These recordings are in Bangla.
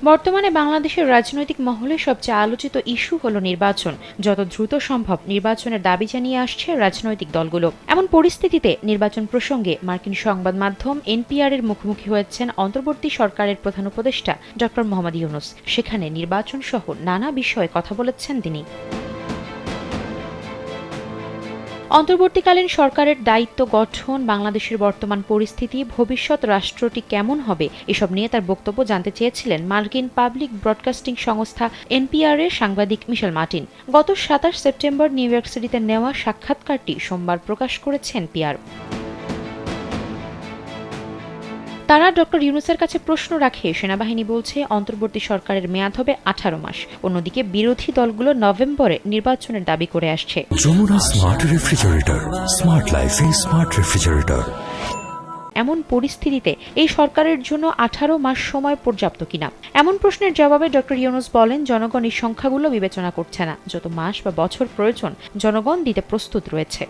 বর্তমানে বাংলাদেশের রাজনৈতিক মহলে সবচেয়ে আলোচিত ইস্যু হলো নির্বাচন। যত দ্রুত সম্ভব নির্বাচনের দাবি জানিয়ে আসছে রাজনৈতিক দলগুলো। এমন পরিস্থিতিতে নির্বাচন প্রসঙ্গে মার্কিন সংবাদ মাধ্যম এনপিআর এর মুখোমুখি হয়েছেন অন্তর্বর্তী সরকারের প্রধান উপদেষ্টা ডক্টর মোহাম্মদ ইউনূস। সেখানে নির্বাচন সহ নানা বিষয়ে কথা বলেছেন তিনি। অন্তর্বর্তীকালীন সরকারের দায়িত্ব গঠন, বাংলাদেশের বর্তমান পরিস্থিতি, ভবিষ্যৎ রাষ্ট্রটি কেমন হবে এসব নিয়ে তার বক্তব্য জানতে চেয়েছিলেন মার্কিন পাবলিক ব্রডকাস্টিং সংস্থা এনপিআর এর সাংবাদিক মিশেল মার্টিন। গত ২৭ সেপ্টেম্বর নিউ ইয়র্ক সিটিতে নেওয়া সাক্ষাৎকারটি সোমবার প্রকাশ করেছে এনপিআর। তারা ডক্টর ইউনূসের কাছে প্রশ্ন রাখে, সেনাবাহিনী বলছে অন্তর্বর্তী সরকারের মেয়াদ হবে ১৮ মাস। অন্যদিকে বিরোধী দলগুলো নভেম্বরে নির্বাচনের দাবি করে আসছে। যমুনা স্মার্ট রেফ্রিজারেটর, স্মার্ট লাইফে স্মার্ট রেফ্রিজারেটর। এমন পরিস্থিতিতে এই সরকারের জন্য ১৮ মাস সময় পর্যাপ্ত কিনা এমন প্রশ্নের জবাবে ডক্টর ইউনূস বলেন, জনগণ এই সংখ্যাগুলো বিবেচনা করছে না। যত মাস বা বছর প্রয়োজন জনগণ দিতে প্রস্তুত রয়েছে।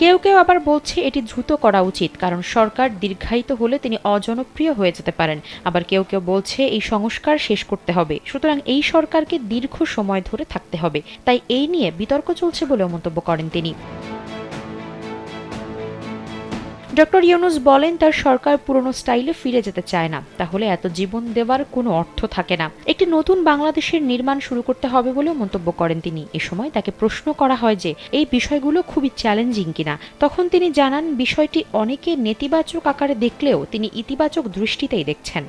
কেউ কেউ আবার বলছে এটি দ্রুত করা উচিত, কারণ সরকার দীর্ঘায়িত হলে তিনি অজনপ্রিয় হয়ে যেতে পারেন। আবার কেউ কেউ বলছে এই সংস্কার শেষ করতে হবে, সুতরাং এই সরকারকে দীর্ঘ সময় ধরে থাকতে হবে। তাই এই নিয়ে বিতর্ক চলছে বলেও মন্তব্য করেন তিনি। ডক্টর ইউনূস বলেন, তার সরকার পুরনো স্টাইলে ফিরে যেতে চায় না, তাহলে এত জীবন দেওয়ার কোনো অর্থ থাকে না। একটি নতুন বাংলাদেশের নির্মাণ শুরু করতে হবে বলেও মন্তব্য করেন তিনি। এ সময় তাকে প্রশ্ন করা হয় যে এই বিষয়গুলো খুবই চ্যালেঞ্জিং কিনা। তখন তিনি জানান, বিষয়টি অনেকে নেতিবাচক আকারে দেখলেও তিনি ইতিবাচক দৃষ্টিতেই দেখছেন।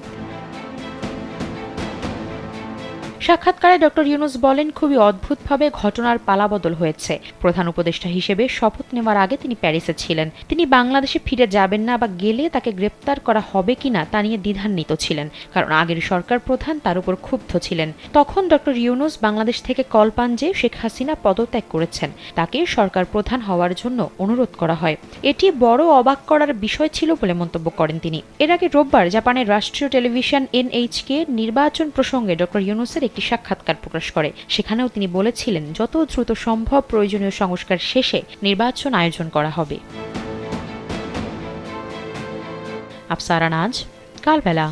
সাক্ষাৎকারে ডক্টর ইউনূস বলেন, খুবই অদ্ভুতভাবে ঘটনার পালাবদল হয়েছে। প্রধান উপদেষ্টা হিসেবে শপথ নেওয়ার আগে তিনি প্যারিসে ছিলেন। তিনি বাংলাদেশে ফিরে যাবেন না বা গেলে তাকে গ্রেপ্তার করা হবে কিনা তা নিয়ে দ্বিধান্বিত ছিলেন, কারণ আগের সরকার প্রধান তার উপর ক্ষুব্ধ ছিলেন। তখন ডক্টর ইউনূস বাংলাদেশ থেকে কল পান যে শেখ হাসিনা পদত্যাগ করেছেন, তাকে সরকার প্রধান হওয়ার জন্য অনুরোধ করা হয়। এটি বড় অবাক করার বিষয় ছিল বলে মন্তব্য করেন তিনি। এর আগে রোববার জাপানের রাষ্ট্রীয় টেলিভিশন এনএইচকে নির্বাচন প্রসঙ্গে ডক্টর ইউনূসের একটি সাক্ষাৎকার প্রকাশ করে। সেখানেও তিনি বলেছিলেন, যত দ্রুত সম্ভব প্রয়োজনীয় সংস্কার শেষে নির্বাচন আয়োজন করা হবে। আফসারা নাজ, কালবেলা।